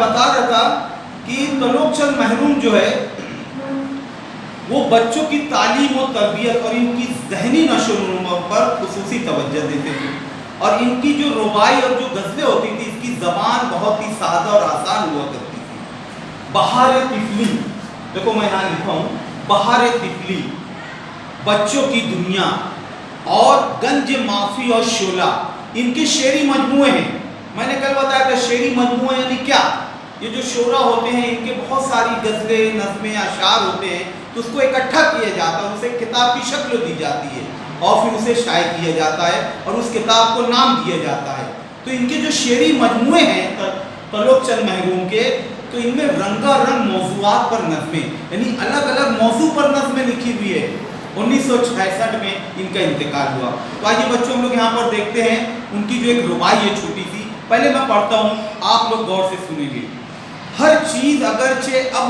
بتا رہا تھا کہ طلوع چند محروم جو ہے وہ بچوں کی تعلیم و تربیت اور ان کی ذہنی نشو و نما پر خصوصی توجہ دیتے تھے، اور ان کی جو ربائی اور جو غزلیں ہوتی تھی اس کی زبان بہت ہی سادہ اور آسان ہوا کرتی تھی۔ بہار طفلی، دیکھو میں یہاں لکھا ہوں بہار طفلی، بچوں کی دنیا اور گنج معافی اور شعلہ، ان کے شعری مجموعے ہیں۔ میں نے کل بتایا تھا شعری مجموعے یعنی کیا، یہ جو شعرا ہوتے ہیں ان کے بہت ساری غزلیں، نظمیں، اشعار ہوتے ہیں، تو اس کو اکٹھا کیا جاتا ہے، اسے کتاب کی شکل دی جاتی ہے اور پھر اسے شائع کیا جاتا ہے اور اس کتاب کو نام دیا جاتا ہے۔ تو ان کے جو شعری مجموعے ہیں طلوع چند محروم کے، تو ان میں رنگا رنگ موضوعات پر نظمیں، یعنی الگ الگ موضوع پر نظمیں لکھی ہوئی ہے۔ 1966 میں ان کا انتقال ہوا۔ تو آئیے بچوں ہم لوگ یہاں پر دیکھتے ہیں ان کی جو ایک ربائی ہے چھوٹی سی، پہلے میں پڑھتا ہوں، آپ لوگ غور سے سنیں گے۔ ہر چیز اگرچہ اب